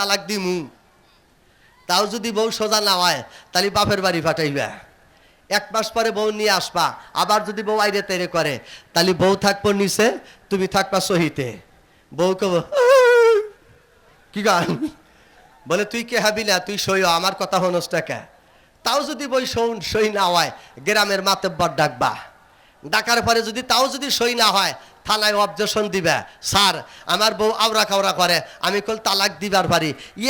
তালাক দিমু, তাও যদি বউ সোজা না হয় তাহলে বাপের বাড়ি পাঠাইবা, 1 মাস পরে বউ নিয়ে আসবা। আবার যদি বউ আইরে তেরে করে তাহলে বউ থাকবো নিচে, তুমি থাকবা সহিতে। বউ কব কি গান বলে, তুই কে হাবি না, তুই সইও, আমার কথা হনস টাকা। তাও যদি বই সই না হয় গ্রামের মাতব্বর ডাকবা, ডাকার পরে যদি তাও যদি সই না হয় থানায় অবজেকশন দিবে, স্যার আমার বউ আওরা কাওরা করে, আমি কল তালাক দিবার পারি।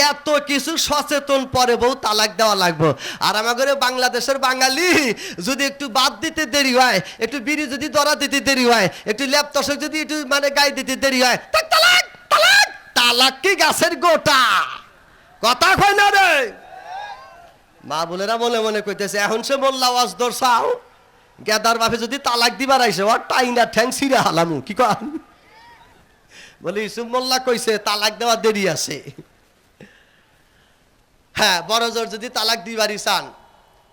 এত কিছু সচেতন পরে বউ তালাক দেওয়া লাগবো। আর আমাদের বাংলাদেশের বাঙালি যদি একটু বাদ দিতে দেরি হয়, একটু বিড়ি যদি দরা দিতে দেরি হয়, একটু ল্যাপ তসক যদি একটু মানে গায়ে দিতে দেরি হয়, তালাক তালাক তালাক কি গাছের গোটা, কথা কয় না রে। মা বোনেরা মনে মনে কইতেছে, এখন সে মোল্লা ওয়াজ দর্শাও, গেদার বাপে যদি তালাক দিবার আইসে ও টাইনা ঠ্যাং ছিঁড়ে হালামু, কি কন বলে ইসুফ মোল্লা কইছে তালাক দেওয়া দেরি আছে। হ্যাঁ, বড় জোর যদি তালাক দিবারই চান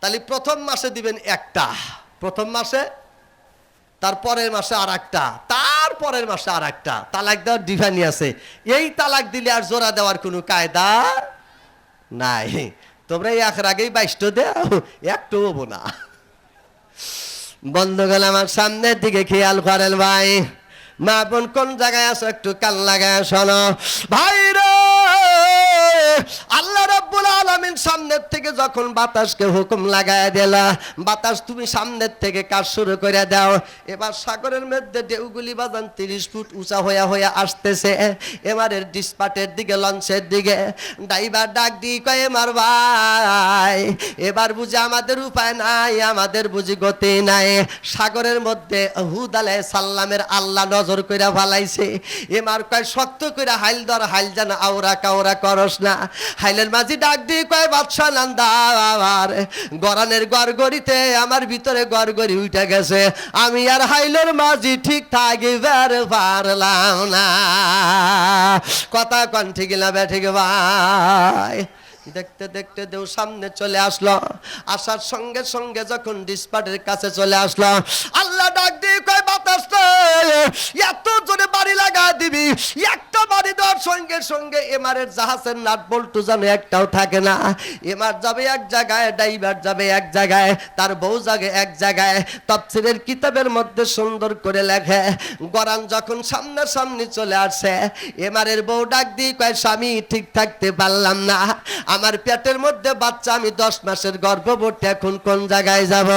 তাহলে প্রথম মাসে দিবেন একটা, প্রথম মাসে, তারপরের মাসে আর একটা, তারপরের মাসে আর একটা। তালাক দেওয়ার ডিভাইনি আছে। এই তালাক দিলে আর জোড়া দেওয়ার কোনো কায়দা নাই। তোমরা এই আখের আগেই 22টো দেও, একটু হবো না। বন্ধুগণ আমার সামনের দিকে খেয়াল করেন ভাই, মা বোন কোন জায়গায় আছো একটু কান লাগায় শোনো ভাই রে। আল্লাহ রাব্বুল আলামিন সামনের থেকে যখন বাতাসকে হুকুম লাগায় দিলা, বাতাস তুমি সামনের থেকে কাজ শুরু করে দাও। এবার সাগরের মধ্যে ঢেউগুলি বাজান 30 ফুট উঁচা হইয়া হইয়া আসতেছে। এবারের ডিসপাটের দিকে, লঞ্চের দিকে ড্রাইভার ডাক দিয়ে কয়, এমার ভাই এবার বুঝি আমাদের উপায় নাই, আমাদের বুঝি গতি নাই। সাগরের মধ্যে হুদ আলাইহিস সালামের আল্লাহ নজর কইরা ফালাইছে। এমার কয়, শক্ত কইরা হাইল ধর, হাইল যেন আওরা কাওরা করস না। হাইলের মাঝি ডাক দিয়ে কয়, বাদশা নান্দার গরানের গড়গড়িতে আমার ভিতরে গড়গড়ি উঠে গেছে, আমি আর হাইলের মাঝি ঠিক থাকিবার পারলাম না। কথা কন ঠিক না বেঠিক ভাই? দেখতে দেখতে দেও সামনে চলে আসলো। আসার সঙ্গে সঙ্গে যখন ডিসপাটের কাছে চলে আসলো, আল্লাহ ডাক দিয়ে কয়, বাতাস এত জোরে বাড়ি লাগা দিবি, একটা বাড়ি দেওয়ার সঙ্গে সঙ্গে এমারের জাহাজের নাট বল্টু যেন একটাও থাকে না। এমার যাবে এক জায়গায়, ড্রাইভার যাবে এক জায়গায়, তার বউ যাবে এক জায়গায়। তাফসীরের কিতাবের মধ্যে সুন্দর করে লেখে, গরান যখন সামনাসামনি চলে আসে, এমারের বউ ডাক দিয়ে কয়, স্বামী ঠিক থাকতে পারলাম না, আমার পেটের মধ্যে বাচ্চা, আমি 10 মাসের গর্ভবতী, এখন কোন জায়গায় যাব?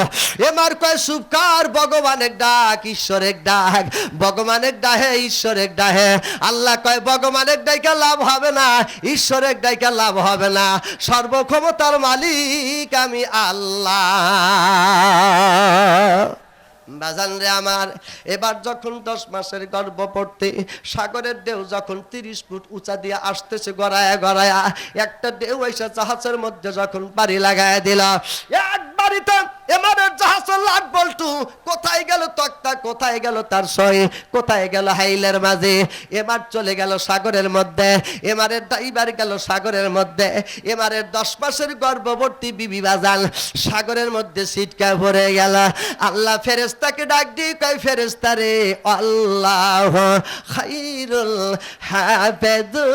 এমার কয়, সুবকার ভগবানের ডাক, ঈশ্বরের ডাক, ভগবানের ডাহে ঈশ্বরের ডাহে। আল্লাহ কয়, ভগবানের ডাইকা লাভ হবে না, ঈশ্বরের ডাইকা লাভ হবে না, সর্বক্ষমতার মালিক আমি আল্লাহ। বাজান রে আমার, এবার যখন 10 মাসের গর্ভবতী, সাগরের ঢেউ যখন 30 ফুট উঁচা দিয়ে আসতেছে গড়ায়া গড়ায়া, একটা ঢেউ এসে জাহাজের মধ্যে যখন বাড়ি লাগায় দিল, এক বাড়িতে এমারের জাহাজের লাট বল্টু, কোথায় গেল তক্তা, কোথায় গেল তার সই, কোথায় গেল হাইলের মাঝে? এবার চলে গেল সাগরের মধ্যে, এমারের ড্রাইভার গেল সাগরের মধ্যে। এমারের 10 মাসের গর্ভবতী বিবি বাজান সাগরের মধ্যে ছিটকা পড়ে গেল। আল্লাহ ফেরেশতাকে ডাক দিয়ে কয়, ফেরেশতা রে, আল্লাহ খাইরুল হাফেজুন।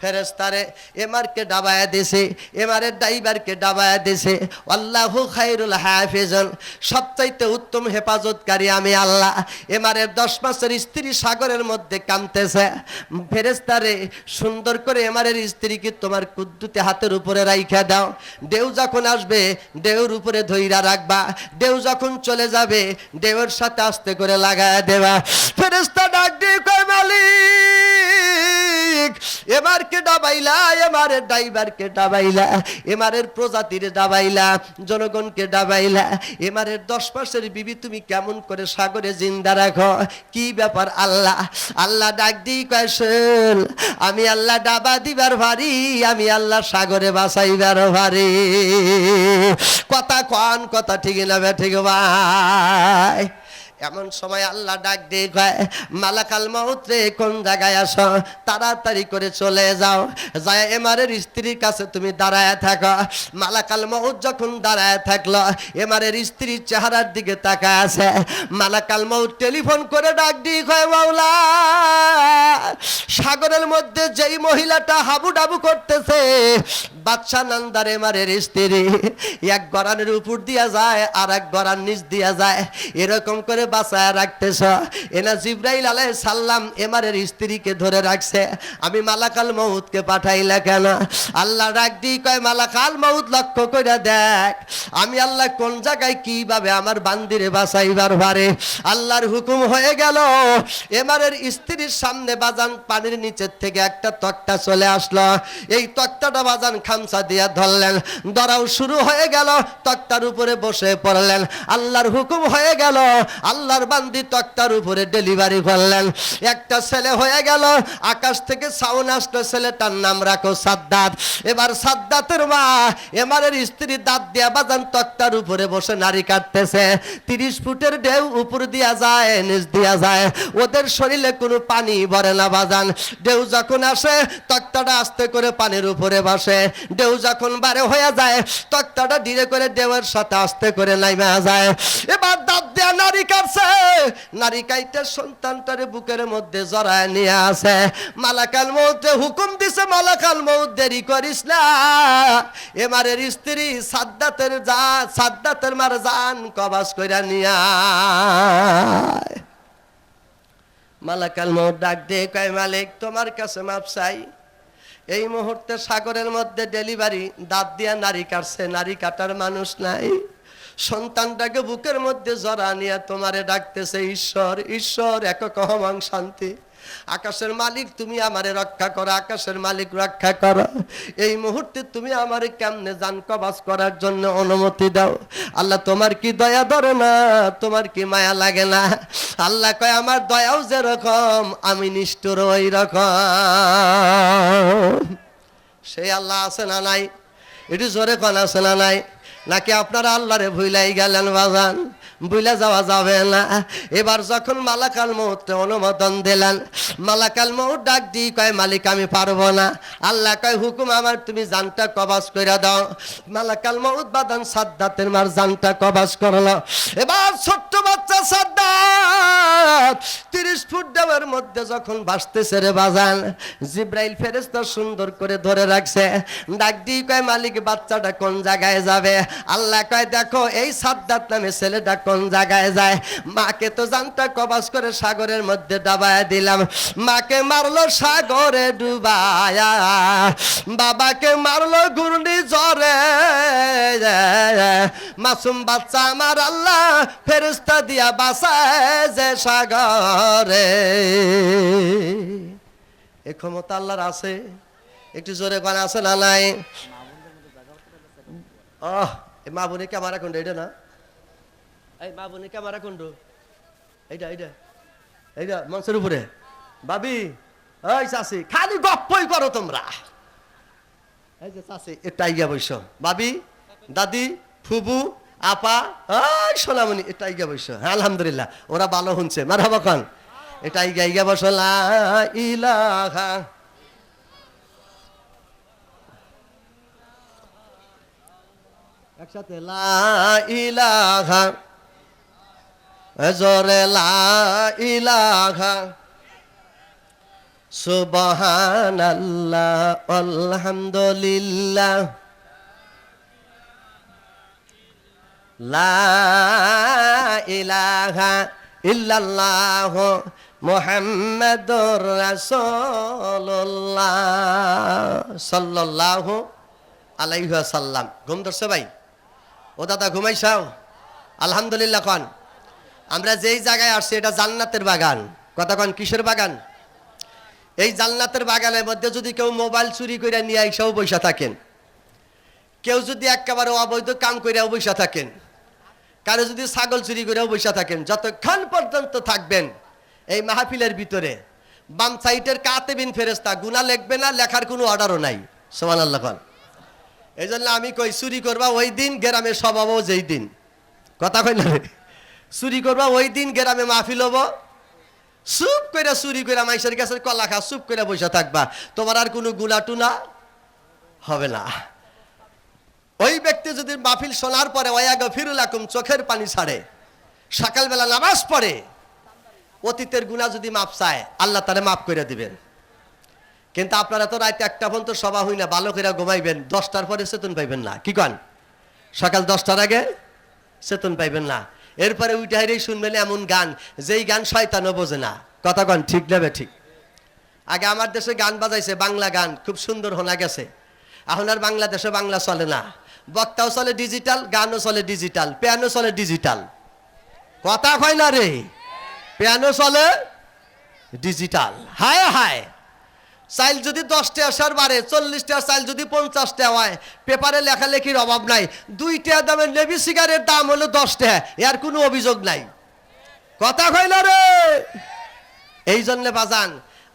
ফেরেশতারে এমারকে ডাবায়া দিছে, এমারের ড্রাইভারকে ডাবায়া দিছে, আল্লাহু খায়রুল হাফিজুন, সবচাইতে উত্তম হেফাজতকারী আমি আল্লাহ। এমারের 10 মাসের স্ত্রী সাগরের মধ্যে কাঁদতেছে। ফেরেশতারে সুন্দর করে এমারের স্ত্রীকে তোমার কুদ্দুতে হাতের উপরে রাইখা দাও, ঢেউ যখন আসবে ঢেউর উপরে ধইরা রাখবা, ঢেউ যখন চলে যাবে ঢেউর সাথে আস্তে করে লাগায়া দেবা। ফেরেশতা ডাক দিয়ে কয়, মালিক এমারকে ডাবাইলা, এমারের ড্রাইভারকে ডাবাইলা, এমারের প্রজাতির ডাবাইলা, জনগণকে ডাবাইলা, এমারের 10 মাসের বিবি তুমি কেমন করে সাগরে জিন্দা রাখো? কি ব্যাপার আল্লাহ? আল্লাহ ডাক দিয়ে কয়, শোন, আমি আল্লাহ ডাবা দিবার ভারি, আমি আল্লাহ সাগরে বাঁচাইবার ভারি। কথা কন, কথা ঠিক না ঠিক ভাই? এমন সময় আল্লাহ ডাক দিয়ে কয়, মালাকাল মউত রে, কোন জায়গায় আসো? তাড়াতাড়ি করে চলে যাও, যায় এমারের স্ত্রীর কাছে তুমি দাঁড়ায় থাকো। মালাকাল মউত যখন দাঁড়ায় থাকলো, এমারের স্ত্রীর চেহারার দিকে তাকায় আছে। মালাকাল মউত টেলিফোন করে ডাক দিয়ে কয়, মাওলা সাগরের মধ্যে যেই মহিলাটা হাবুডাবু করতেছে, বাদশা নান্দার এমারের স্ত্রী, এক গরানের উপর দিয়া যায় আর এক গরান নিচ দিয়া যায়, এরকম করে বাঁচায় রাখতেছ। এনা জিব্রাইল আলাইহিস সালাম এমারের স্ত্রীকে ধরে রাখছে। আমি মালাকাল মউতকে পাঠাইলা কেন? আল্লাহ ডাক দি কয়, মালাকাল মউত লক্ষ্য কইরা দেখ আমি আল্লাহ কোন জায়গায় কিভাবে আমার বান্দিরে বাঁচাইবার পারে। আল্লাহর হুকুম হয়ে গেল, এমারের স্ত্রীর সামনে বাজান পানির নিচের থেকে একটা তক্তা চলে আসলো। এই তক্তাটা বাজান খামসা দিয়া ধরলেন, ধরাও শুরু হয়ে গেল, তক্তার উপরে বসে পড়লেন। আল্লাহর হুকুম হয়ে গেল, আল্লাহর বান্দি তক্তার উপরে ডেলিভারি করলেন। একটা ছেলে হয়ে গেল, আকাশ থেকে সাউন্ড আসলো, ছেলেটার নাম রাখো সাদ্দাত। এবার সাদ্দাতের মা এমারের স্ত্রী দাঁত দিয়া বাজান তক্তার উপরে বসে নারী কাটতেছে। 30 ফুটের ঢেউ উপর দিয়া যায়, নিচ দিয়া যায়, ওদের শরীরে কোনো পানি ভরে না বাজান। ঢেউ যখন আসে তক্তাটা আস্তে করে পানির উপরে বসে, ঢেউ যখন বারে হয়ে যায় তক্তাটা ধীরে করে ঢেউয়ের সাথে আস্তে করে নাইমা যায়। এবার দাঁত দিয়া নারী কাটছে, নারী কাইতে সন্তানটারে বুকের মধ্যে জড়ায় নিয়ে আসে। মালাকাল মউতে হুকুম দিছে, মালাকাল মউত দেরি করিস না, এমারের স্ত্রী সাদ্দাতের মার জান কবাজ কইরা নিয়া। মালাকাল মউত ডাক দিয়ে কয়, মালিক তোমার কাছে মাপ চাই, এই মুহূর্তে সাগরের মধ্যে ডেলিভারি, দাঁত দিয়া নারী কাটছে, নারী কাটার মানুষ নাই, সন্তানটাকে বুকের মধ্যে জড়া নিয়ে তোমারে ডাকতেছে, ঈশ্বর ঈশ্বর একক মহান শান্তি, আকাশের মালিক তুমি আমারে রক্ষা করো, আকাশের মালিক রক্ষা করো, এই মুহূর্তে তুমি আমারে কেমনে জান কবাজ করার জন্য অনুমতি দাও। আল্লাহ তোমার কি দয়া ধরে না, তোমার কি মায়া লাগে না? আল্লাহ কয়, আমার দয়াও যেরকম আমি নিষ্ঠুর ওই রকম। সেই আল্লাহ আছে না নাই? এটি জোরে কোন আছে না নাই? নাকি আপনারা আল্লাহরে ভুলাই গেলেন বাজান? ভুলে যাওয়া যাবে না। এবার যখন মালাকাল মউতকে অনুমোদন দিলেন, মালাকাল মউত ডাক দি কয়, মালিক আমি পারবো না। আল্লাহ কয়, হুকুম আমার, তুমি জানটা কবাজ কইরা দাও। মালাকাল মউত বাদান সাদ্দাতের মার জানটা কবাজ করলো। এবার ছোট্ট বাচ্চা সাদ্দাত 30 ফুট ঢেউয়ের মধ্যে যখন ভাসতেছে রে বাজান, জিব্রাইল ফেরেশতা সুন্দর করে ধরে রাখছে। ডাক দি কয়, মালিক বাচ্চাটা কোন জায়গায় যাবে? আল্লাহ কয়, দেখো এই সাদ্দাত নামে ছেলেটা কোন জায়গায় যায়। মাকে তো জানটা কবাজ করে সাগরের মধ্যে ডাবায় দিলাম, মাকে মারলো সাগরে ডুবায়া, বাবাকে মারলো ঘূর্ণি ঝড়ে, মাসুম বাচ্চা আমার আল্লাহ ফেরেশতা দিয়া বাঁচায় যে সাগরে। এ ক্ষমতা আল্লাহর আছে, একটু জোরে কোন আছে না নাই? মা বোনে ক্যামেরা কোনটা? এটা না, এই মা বোনে ক্যামেরা কোনটা? এইটা এইটা এইটা মঞ্চের উপরে। ভাবি, এই চাষি, খালি গপ্পই করো তোমরা। এই যে চাষি, এটা আইগা বৈশ, ভাবি, দাদি, ফুবু, আপা, এই সোনামণি, এটা আইগা বৈশ। হ্যাঁ আলহামদুলিল্লাহ, ওরা ভালো শুনছে, মারহাবা খান। এটা আইগা আইগা বস। লা ইলাহা, একসাথে লা ইলাহা, জোরে লা ইলাহা, সুবহানাল্লাহ, আলহামদুলিল্লাহ, লা ইলাহা ইল্লাল্লাহ, মুহাম্মাদুর রাসূলুল্লাহ সাল্লাল্লাহু আলাইহি ওয়াসাল্লাম। ঘুম ধরছে ভাই? ও দাদা ঘুমাইছাও? আলহামদুলিল্লাহ খান। আমরা যেই জায়গায় আসছি এটা জান্নাতের বাগান। কথা কন, কিসের বাগান? এই জান্নাতের বাগানের মধ্যে যদি কেউ মোবাইল চুরি করে নিয়ে আইসাও বসে থাকেন, কেউ যদি একেবারে অবৈধ কাম কইরাও বসে থাকেন, কারো যদি ছাগল চুরি করেও বসে থাকেন, যতক্ষণ পর্যন্ত থাকবেন এই মাহফিলের ভিতরে, বাম সাইডের কাতেবিন ফেরেশতা গুনাহ লিখবে না, লেখার কোনো অর্ডারও নাই। সুবহানাল্লাহ খান। এই জন্য আমি কই, চুরি করবা ওই দিন, গ্রামের স্বভাবও যেই দিন। কথা কই না, চুরি করবা ওই দিন, গ্রামে মাহফিল হবো, চুপ করে চুরি করে মাইসের কাছে কলা খা, চুপ করে বসে থাকবা, তোমার আর কোনো গুনাহ টুনা হবে না। ওই ব্যক্তি যদি মাহফিল শোনার পরে ওয়াগা ফিরুলাকুম চোখের পানি ছাড়ে, সকালবেলা নামাজ পড়ে, অতীতের গুনাহ যদি মাপ চায়, আল্লাহ তারে মাফ করে দিবেন। কিন্তু আপনারা তো রাত 1টা পর্যন্ত সভা হই না, ভালো করে ঘুমাইবেন, 10টার পরে চেতন পাইবেন না। কি কন? সকাল 10টার আগে চেতন পাইবেন না। এরপরে উঠে হাইরেই শুনবেন এমন গান, যেই গান শয়তানও বোঝে না। কথা কন ঠিক নেবে ঠিক। আগে আমার দেশে গান বাজাইছে, বাংলা গান খুব সুন্দর শোনা গেছে। এখন আর বাংলাদেশে বাংলা চলে না, বক্তাও চলে ডিজিটাল, গানও চলে ডিজিটাল, পিয়ানো চলে ডিজিটাল। কথা কয় না রে, পিয়ানো চলে ডিজিটাল। হায় হায়, চাইল যদি 10টা আসার বারে 40টা, চাইল যদি 50টা হয়, পেপারে লেখালেখির অভাব নাই। 2টা দামের নেভি সিগারের দাম হলো 10টা, এর কোনো অভিযোগ নাই। কথা কয় না রে। এই জন্য বাজান,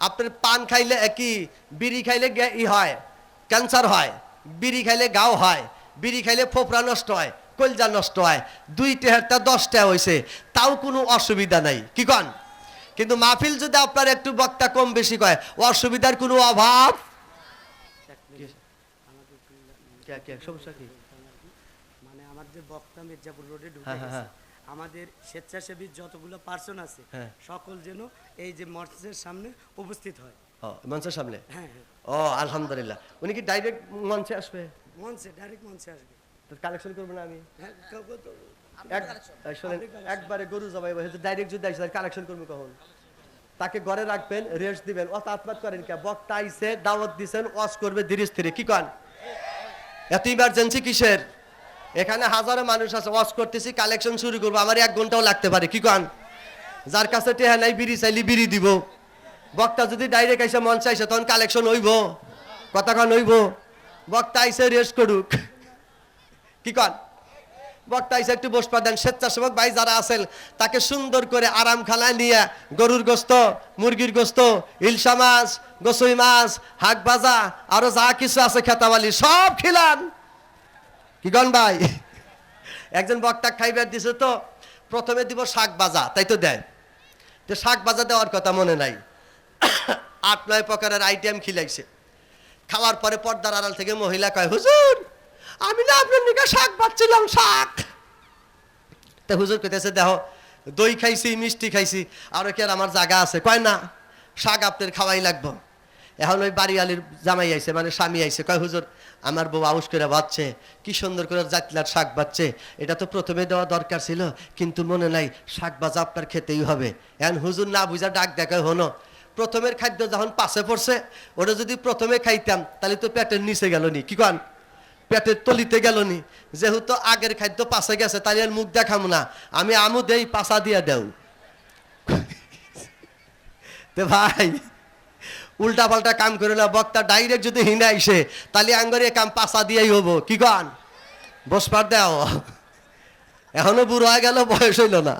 আপনার পান খাইলে কি, বিড়ি খাইলে ই হয়, ক্যান্সার হয়, বিড়ি খাইলে গাও হয়, বিড়ি খাইলে ফোপড়া নষ্ট হয়, কলজা নষ্ট হয়। 2টা 10টা হয়েছে, তাও কোনো অসুবিধা নাই। কি কন? কিন্তু মাহফিল যদি আপনার একটু বক্তা কম বেশি কয়, অসুবিধার কোনো অভাব। মানে আমাদের বক্তা মির্জাপুর রোডে ঢুকে গেছে, আমাদের স্বেচ্ছাসেবী যতগুলো পার্সন আছে সকল যেন এই যে মঞ্চের সামনে উপস্থিত হয়। মঞ্চের সামনে? হ্যাঁ। ও আলহামদুলিল্লাহ। উনি কি ডাইরেক্ট মঞ্চে আসবে? মঞ্চে, ডাইরেক্ট মঞ্চে আসবে। কালেকশন করবো না আমি? হ্যাঁ, একবারে গরু জবাই ডাইরেক্ট যদি আসে কালেকশন করবো কখন? তাকে ঘরে রাখবেন, রেস্ট দিবেন। আত্মাত করেন কে? বক্তা আইছে, দাওয়াত দিছেন, ওয়াজ করবে ধীরে স্থিরে। কি কন? এত ইমার্জেন্সি কিসের? এখানে হাজারো মানুষ আছে, ওয়াজ করতেছি, কালেকশন শুরু করবো, আমার 1 ঘন্টাও লাগতে পারে। কি কন? যার কাছে টেহা নাই, বিড়ি চাইলে বিড়ি দিব। বক্তা যদি ডাইরেক্ট আইসে মঞ্চে আইসে, তখন কালেকশন হইব? কথা কন হইব? বক্তা আইসে রেস্ট করুক। কি কন? বক্তা আইসে একটু বসপা দেন। স্বেচ্ছাসেবক ভাই যারা আছেন, তাকে সুন্দর করে আরাম খানায় নিয়ে গরুর গোস্ত, মুরগির গোস্ত, ইলশা মাছ, গোসই মাছ, হাক ভাজা, আরো যা কিছু আছে খেতাবালি সব খিলান। কি কন ভাই? একজন বক্তা খাইবার দিছে, তো প্রথমে দিব শাক ভাজা, তাই তো দেয়। তো শাক ভাজা দেওয়ার কথা মনে নাই, 8-9 প্রকারের আইটেম খিলাইছে। খাওয়ার পরে পর্দার আড়াল থেকে মহিলা কয়, হুজুর আমি না আপনার নিকা শাক পাচ্ছিলাম, শাক। তা হুজুর কইতেছে, দেখো দই খাইছি, মিষ্টি খাইছি, আর কি আর আমার জায়গা আছে? কয় না, শাক আপনার খাওয়াই লাগবো। এখন ওই বাড়িওয়ালির জামাই আইছে, মানে স্বামী আইছে, কয় হুজুর আমার বউ আউস করে বাচ্ছে, কি সুন্দর করে জাতলার শাক বাচ্ছে, এটা তো প্রথমে দেওয়া দরকার ছিল, কিন্তু মনে নাই, শাক ভাজা আপনার খেতেই হবে। এখন হুজুর না বুঝা ডাক দেখায়, হনো প্রথমের খাদ্য যখন পাশে পড়ছে, ওটা যদি প্রথমে খাইতাম তাহলে তো পেটের নিচে গেল নি। কি কন? পেটের তলিতে গেল নি। যেহেতু আগের খাদ্য পাশে গেছে, তাহলে আর মুখ দেখাম না, আমি আমু দেই, পাশা দিয়া দেও। ভাই উল্টা পাল্টা কাম করে না, বক্তা ডাইরেক্ট যদি হিনে আইসে, তাহলে আঙ্গরে কাম পাশা দিয়েই হবো। কি কন? বসপার দেও। এখনো বুড়ো হয়ে গেল, বয়স হইল না।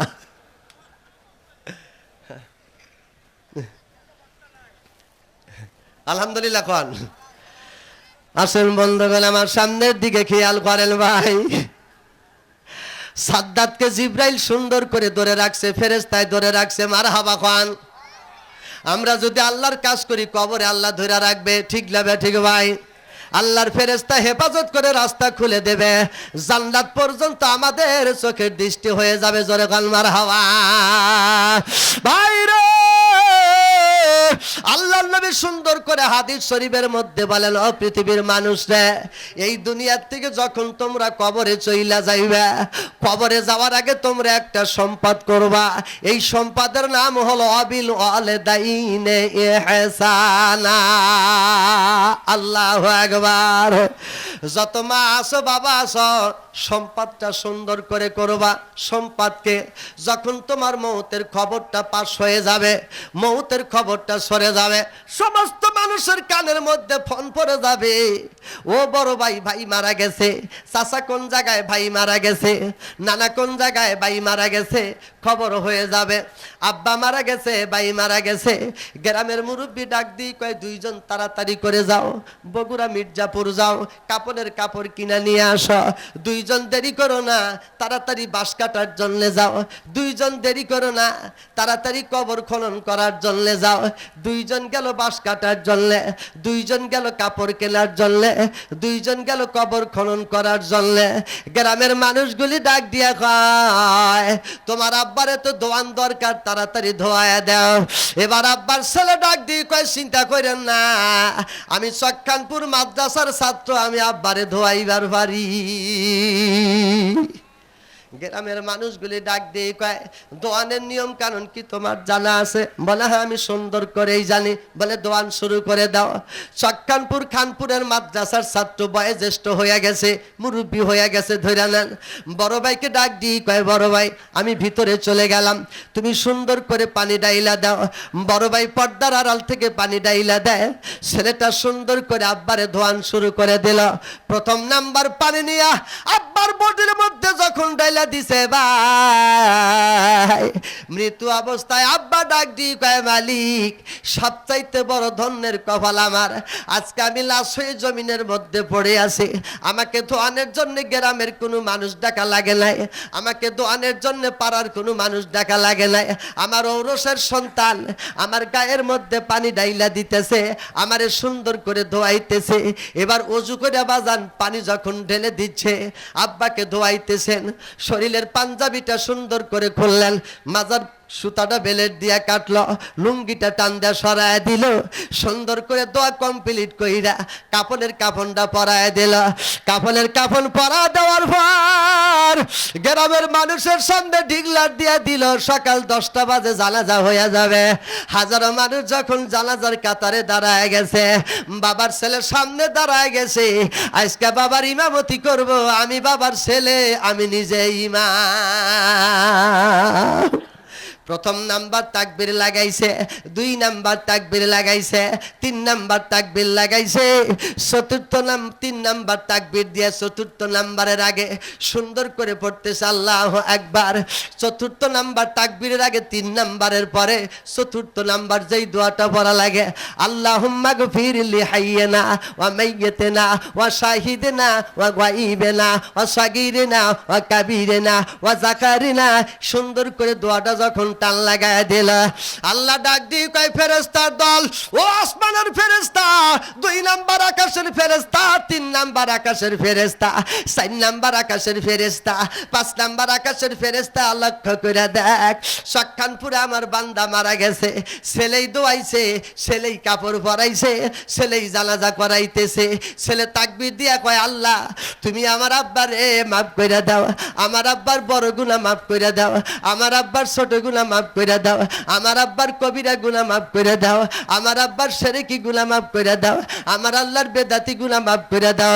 আলহামদুলিল্লাহ কন। আসেন বন্ধুগণ, আমার সামনের দিকে খেয়াল করেন ভাই। সাদ্দাতকে জিব্রাইল সুন্দর করে ধরে রাখছে, ফেরেশতায় ধরে রাখছে। মারহাবা খান। আমরা যদি আল্লাহর কাজ করি, কবরে আল্লাহ ধরে রাখবে। ঠিক লাগবে? ঠিক ভাই? আল্লাহর ফেরেশতা হেফাজত করে রাস্তা খুলে দেবে, জান্নাত পর্যন্ত আমাদের চোখের দৃষ্টি হয়ে যাবে। জোরে কান মারহাবা। ভাই রে, আল্লাহর নবী সুন্দর করে হাদিস শরীফের মধ্যে বলেন, ও পৃথিবীর মানুষরা, এই দুনিয়ার থেকে যখন তোমরা কবরে চইলা যাইবে, কবরে যাওয়ার আগে তোমরা একটা সম্পদ করবা। এই সম্পদের নাম হলো আবিল ওয়ালিদাইনে ইহসানা। আল্লাহু আকবার। যত মা আছো, বাবা আছো, সম্পদটা সুন্দর করে করবা। সম্পদকে যখন তোমার মৌতের খবরটা পাস হয়ে যাবে, মৌতের খবরটা সরে যাবে, সমস্ত মানুষের কানের মধ্যে ফোন পড়ে যাবে, ও বড় ভাই, ভাই মারা গেছে, চাচা কোন জায়গায় ভাই মারা গেছে, নানা কোন জায়গায় ভাই মারা গেছে, খবর হয়ে যাবে। আব্বা মারা গেছে, ভাই মারা গেছে। গ্রামের মুরব্বী ডাক দিয়ে কয়, 2জন তাড়াতাড়ি করে যাও, বগুড়া মির্জাপুর যাও, কাপড় কাপড়ের কাপড় কিনা নিয়ে আসো। দুইজন দেরি করো না, তাড়াতাড়ি বাঁশ কাটার জন্য যাও। দুইজন দেরি করো না, তাড়াতাড়ি কবর খনন করার জন্য যাও। দুইজন গেল বাঁশ কাটার জন্য, দুইজন গেল কাপড় কেনার জন্য, দুইজন গেল কবর খনন করার জন্য। গ্রামের মানুষগুলি ডাক দিয়া কয়, তোমার আব্বারে তো দোয়ান দরকার, তাড়াতাড়ি ধোয়া দাও। এবার আব্বার ছেলে ডাক দিয়ে কয়, চিন্তা করেন না, আমি চক্কানপুর মাদ্রাসার ছাত্র, আমি আব্বারে ধোয়াইবার পারি। গ্রামের মানুষগুলি ডাক দিয়ে কয়, দোয়ানের নিয়ম কানুন কি তোমার জানা আছে? বলে হ্যাঁ, আমি সুন্দর করেই জানি। বলে দোয়ান শুরু করে দাও। চক্কানপুর খানপুরের মাদ্রাসার ছাত্র, বয়োজ্যেষ্ঠ হয়ে গেছে, মুরব্বী হয়ে গেছে, ধরে নেন। বড় ভাইকে ডাক দিয়ে কয়, বড় ভাই আমি ভিতরে চলে গেলাম, তুমি সুন্দর করে পানি ডাইলা দাও। বড় ভাই পর্দার আড়াল থেকে পানি ডাইলা দেয়। ছেলেটা সুন্দর করে আব্বারে দোয়ান শুরু করে দিল। প্রথম নাম্বার পানি নিয়া আব্বার বডির মধ্যে যখন ডাইলা দিছে ভাই, মৃত্যু অবস্থায় আব্বা ডাক দিয়ে কয়, মালিক সবচাইতে বড় ধন্যের কপাল আমার, আজকে আমি লাশ হয়ে জমিনের মধ্যে পড়ে আছি। আমাকে দোয়ানের জন্য গ্রামের কোনো মানুষ ডাকা লাগে নাই, আমাকে দোয়ানের জন্য পাড়ার কোনো মানুষ ডাকা লাগে নাই। আমার ঔরসের সন্তান আমার গায়ের মধ্যে পানি ডাইলা দিতেছে, আমারে সুন্দর করে ধোয়াইতেছে। এবার অজু করে বাজান পানি যখন ঢেলে দিচ্ছে, আব্বাকে ধোয়াইতেছেন। শরীরের পাঞ্জাবিটা সুন্দর করে খুললেন, মাজার সুতাটা বেলেট দিয়া কাটলো, লুঙ্গিটা টান দিয়া সরায় দিল। সুন্দর করে দোয়া কমপ্লিট কইরা কাপড়ের কাফনটা পরায় দিল। কাপড়ের কাফন পরা দেওয়ার পর গ্রামের মানুষের সামনে ঢিগলার দিয়া দিল। সকাল 10টা বাজে জানাজা হয়ে যাবে। হাজারো মানুষ যখন জানাজার কাতারে দাঁড়ায় গেছে, বাবার ছেলে সামনে দাঁড়ায় গেছে। আজকে বাবার ইমামতি করব আমি, বাবার ছেলে, আমি নিজে ইমাম। প্রথম নাম্বার তাকবীর লাগাইছে, 2 নাম্বার তাকবীর লাগাইছে, 3 নাম্বার তাকবীর লাগাইছে, 3 নাম্বার তাকবীর দিয়ে 4th নাম্বারের আগে সুন্দর করে পড়তেছে আল্লাহু আকবার। 4th নাম্বার তাকবীরের আগে 3 নাম্বারের পরে 4th নাম্বার যেই দোয়াটা পড়া লাগে, আল্লাহুম্মা গফির লি হাইয়িনা ওয়া মাইয়িতিনা ওয়া শাহিদিনা ওয়া গায়িবিনা ওয়া সাগীরিনা ওয়া কাবীরিনা ওয়া যাকারিনা। সুন্দর করে দোয়াটা যখন টান লাগায় দিল, আল্লাহ ডাক দিয়ে কয়, ফেরেশতার দল, ও আসমানের ফেরেশতা, 2 নাম্বার আকাশের ফেরেশতা, 3 নাম্বার আকাশের ফেরেশতা, 4 নাম্বার আকাশের ফেরেশতা, 5 নাম্বার আকাশের ফেরেশতা, লক্ষ্য করে দেখ, সখানপুরে আমার বান্দা মারা গেছে, ছেলেই দোয়াইছে, ছেলেই কাপড় পরাইছে, ছেলেই জানাজা করাইতেছে। ছেলে তাকবীর দিয়া কয়, আল্লাহ তুমি আমার আব্বারে মাফ করে দাও, আমার আব্বার বড় গুনাহ মাফ করে দাও, আমার আব্বার ছোট গুনাহ মাফ করে দাও, আমার আব্বার কবিরা গুনাহ মাফ করে দাও, আমার আব্বার শিরকি গুনাহ মাফ করে দাও, আমার আল্লাহর বেদাতি গুনাহ মাফ করে দাও,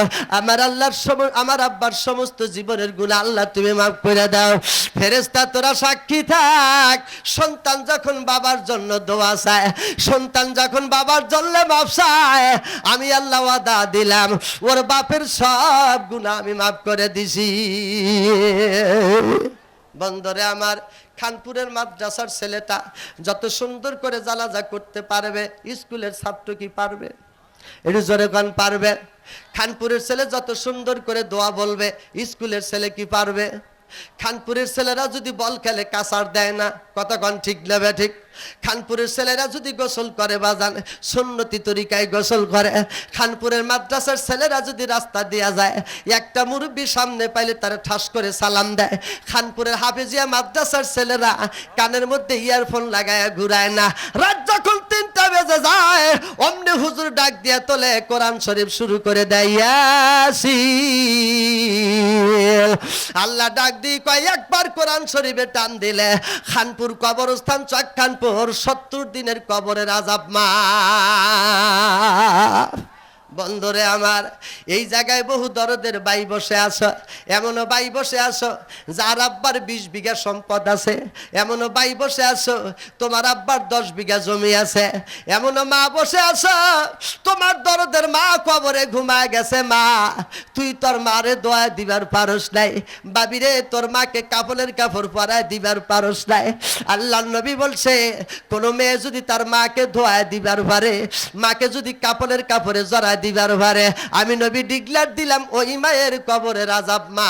আমার আব্বার সমস্ত জীবনের গুনাহ আল্লাহ তুমি মাফ করে দাও। ফেরেশতা তোরা সাক্ষী থাক, সন্তান যখন বাবার জন্য দোয়া চায়, সন্তান যখন বাবার জন্য মাফ চায়, আমি আল্লাহ ওয়াদা দিলাম ওর বাপের সব গুনাহ আমি মাফ করে দিছি। বন্ধুরে আমার, খানপুরের মাদ্রাসার ছেলেটা যত সুন্দর করে জানাজা করতে পারবে, স্কুলের ছাত্র কি পারবে? একটু জোরে কোন পারবে? খানপুরের ছেলে যত সুন্দর করে দোয়া বলবে, স্কুলের ছেলে কি পারবে? খানপুরের ছেলেরা যদি বল খেলে কাসার দেয় না, কতক্ষণ ঠিক নেবে ঠিক? খানপুরের ছেলেরা যদি গোসল করে বাজান সুন্নতি তরিকায় গোসল করে। খানপুরের মাদ্রাসার ছেলেরা যদি রাস্তা দিয়া যায়, একটা মুরব্বী সামনে পাইলে তারা ঠাস করে সালাম দেয়। খানপুরের হাফেজিয়া মাদ্রাসার ছেলেরা কানের মধ্যে ইয়ারফোন লাগায় ঘুরায় না। রাত যখন 3টা বেজে যায়, অমনি হুজুর ডাক দিয়া তোলে, কোরআন শরীফ শুরু করে দেয়, ইয়াসিন। আল্লাহ ডাক দিয়ে কয়, একবার কোরআন শরীফে টান দিলে খানপুর কবরস্থান চক্কানপুর 70 দিনের কবরের আযাব মাফ। বন্ধুরে আমার, এই জায়গায় বহু দরদের বাই বসে আছো, এমনও বাই বসে আছো যার আব্বার 20 বিঘা সম্পদ আছে, এমনও বাই বসে আছো তোমার আব্বার 10 বিঘা জমি আছে, এমনও মা বসে আছো তোমার দরদের মা কবরে ঘুমায় গেছে। মা, তুই তোর মারে দোয়া দিবার পারস নাই, বাবিরে তোর মাকে কাপড়ের কাপড় পরায় দিবার পারস নাই। আল্লাহর নবী বলছে, কোন মেয়ে যদি তার মাকে ধোয়া দিবার পারে, মাকে যদি কাপড়ের কাপড়ে জড়ায় দিবার ভারে আমি নবী ডিক্লার দিলাম ওই মায়ের কবরের আযাব মাফ।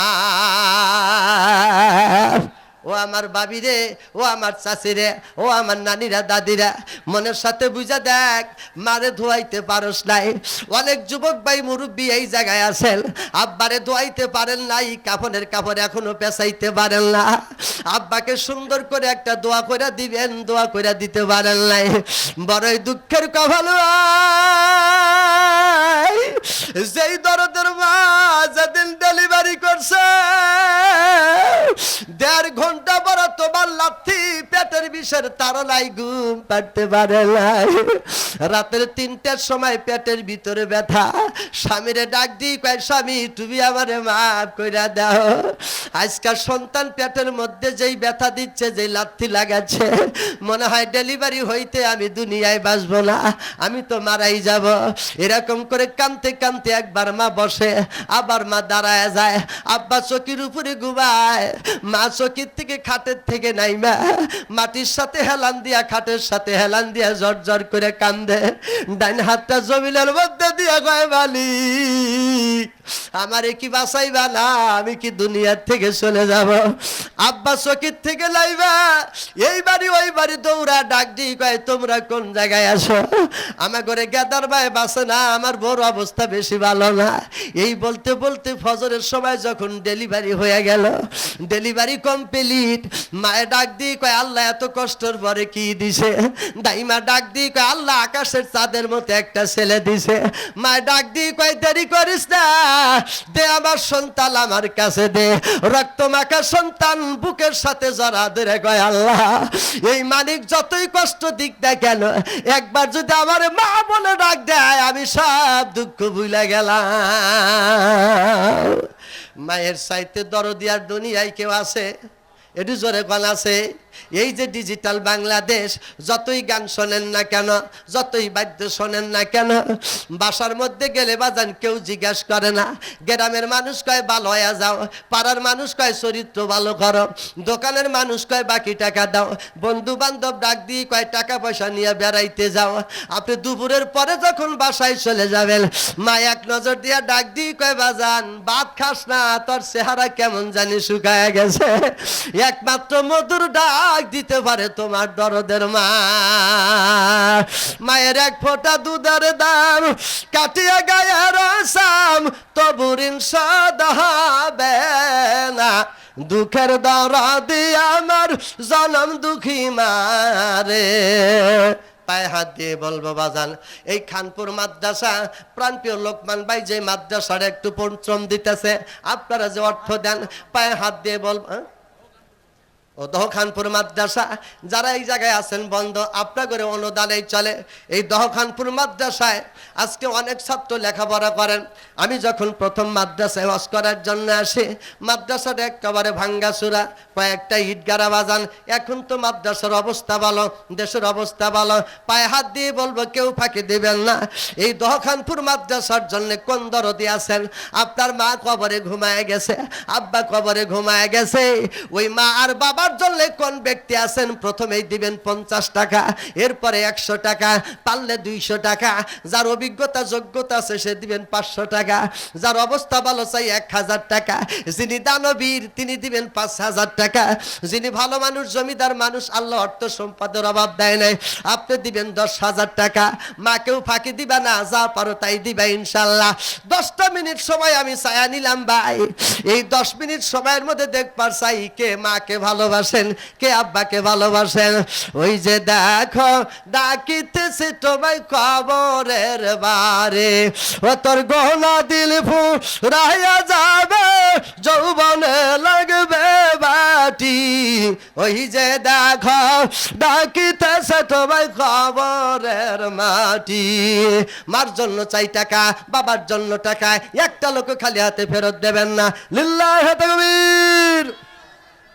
ও আমার বাবি রে, ও আমার চাচি রে, ও আমার নানিরা দাদিরা, মনের সাথে বুঝা দেখ, মারে ধোয়াইতে পারস নাই। অনেক যুবক ভাই মুরব্বী এই জায়গায় আছেন, আব্বারে ধোয়াইতে পারেন নাই, কাফনের কাপড় এখনো পেঁচাইতে পারেন না। আব্বাকে সুন্দর করে একটা দোয়া করে দিবেন, দোয়া করে দিতে পারেন নাই। বড়ই দুঃখের কপাল যেই দরদের মা যেদিন ডেলিভারি করছে 1.5 ঘন্টা পর তোমার লাথি পেটের বিষের তাড়নায় ঘুম পাড়তে পারে নাই। রাতের 3টার সময় পেটের ভিতরে ব্যথা, স্বামীরে ডাক দিই কয় স্বামী তুমি আমারে মাফ কইরা দাও, আজকাল সন্তান পেটের মধ্যে যেই ব্যথা দিচ্ছে, যেই লাথি লাগাচ্ছে, মনে হয় ডেলিভারি হইতে আমি দুনিয়ায় বাঁচবো না, আমি তো মারাই যাব। এরকম করে কাঁদতে কাঁদতে একবার মা বসে, আবার মা দাঁড়ায় যায়। আব্বা চকির উপরে ঘুমায়, মা চকির থেকে খাটের থেকে নাইমা মাটির সাথে হেলান দিয়া, খাটের সাথে হেলান দিয়া জর জর করে কান্দে। ডাইন হাতটা জমিনের মধ্যে দিয়া কয় মালিক আমারে কি বাঁচাইবা না, আমি কি দুনিয়ার থেকে চলে যাব। আব্বা চকির থেকে লাইবা এই বাড়ি ওই বাড়ি দৌড়া ডাক দি কয় তোমরা কোন জায়গায় আসো, আমার ঘরে গেদার ভাই বাসে না, আমার বড় অবস্থা বেশি ভালো না। এই বলতে বলতে ফজরের সময় যখন ডেলিভারি হয়ে গেল, ডেলিভারি কমপ্লিট, মায়ে ডাক দি কয় আল্লাহ এত কষ্টের পরে কি দিছে। দাইমা ডাক দি কয় আল্লাহ আকাশের চাঁদের মতো একটা ছেলে দিছে। মায়ে ডাক দি কয় দেরি করিস না, দে আমার সন্তান আমার কাছে দে। রক্ত মাখা সন্তান বুকের সাথে জড়া ধরে কয় আল্লাহ এই মানিক যতই কষ্ট দিক না কেন, একবার যদি আমার মা বলে ডাক দেয় আমি সব দুঃখ ভুলে গেলাম। মায়ের চাইতে দরদি আর দুনিয়ায় কেউ আছে? এটু জোরে কোন আছে? এই যে ডিজিটাল বাংলাদেশ, যতই গান শোনেন না কেন, যতই বাদ্য শোনেন না কেন, বাসার মধ্যে গেলে বাজান কেউ জিজ্ঞাসা করে না। গ্রামের মানুষ কয় ভালো হয়ে যাও, পাড়ার মানুষ কয় চরিত্র ভালো করো, দোকানের মানুষ কয় বাকি টাকা দাও, বন্ধু বান্ধব ডাক দিয়ে কয় টাকা পয়সা নিয়ে বেড়াইতে যাও। আপনি দুপুরের পরে যখন বাসায় চলে যাবেন, মা এক নজর দিয়ে ডাক দিয়ে কয় বাজান ভাত খাস না, তোর চেহারা কেমন জানি শুকায় গেছে। একমাত্র মধুর ডাক দিতে পারে তোমার দরদের মা। মায়ের এক ফোঁটা দুধের দাম কাটিয়া গায়ের সাম তবু ঋণ শোধ হবে না। দুঃখের দরদি আমার জনম দুঃখী মারে। পায়ে হাত দিয়ে বলবো বাজান, এই খানপুর মাদ্রাসা প্রাণপ্রিয় লোকমান ভাই যে মাদ্রাসার একটু পরিশ্রম দিতেছে, আপনারা যে অর্থ দেন, পায়ে হাত দিয়ে বলবো ও দহখানপুর মাদ্রাসা যারা এই জায়গায় আছেন বন্ধ, আপনার করে অনুদানেই চলে। এই দহখানপুর মাদ্রাসায় আজকে অনেক ছাত্র লেখাপড়া করেন। আমি যখন প্রথম মাদ্রাসায় ওয়াজ করার জন্য আসি, মাদ্রাসাটা একেবারে ভাঙ্গাচুরা, কয়েকটা ইট গাড়া বাজান। এখন তো মাদ্রাসার অবস্থা ভালো, দেশের অবস্থা ভালো। পায়ে হাত দিয়ে বলবো কেউ ফাঁকি দেবেন না। এই দহখানপুর মাদ্রাসার জন্য কোন দরদি আছেন? আপনার মা কবরে ঘুমায় গেছে, আব্বা কবরে ঘুমায় গেছে, ওই মা আর বাবা জন্য কোন ব্যক্তি আছেন? প্রথমেই দিবেন 50 টাকা, এরপরে 100 টাকা, পারলে 200 টাকা। যার অভিজ্ঞতা যোগ্যতা আছে সে দিবেন 500 টাকা, যার অবস্থা ভালো চাই 1000 টাকা, যিনি দানবীর তিনি দিবেন 5000 টাকা, যিনি ভালো মানুষ জমিদার মানুষ আল্লাহ অর্থ সম্পদের অভাব দেয় নাই আপনি দিবেন 10,000 টাকা। মাকেও ফাঁকি দিবা না, যা পারো তাই দিবা ইনশাল্লাহ। 10টা মিনিট সময় আমি ছায়া নিলাম ভাই, এই 10 মিনিট সময়ের মধ্যে দেখবার চাই কে মাকে ভালোবাসেন, কে আব্বাকে ভালোবাসেন। ওই যে দেখো ডাকিতেছে তোমায় কবরের বারে, ও তোর গহনা দিল ফুরাইয়া যাবে, যৌবনে লাগবে বাটি। ওই যে দেখো ডাকিতেছে তোমায় কবরের মাটি। মার জন্য চাই টাকা, বাবার জন্য টাকা, একটা লোক খালি হাতে ফেরত দেবেন না। লিল্লাহি তাকবীর।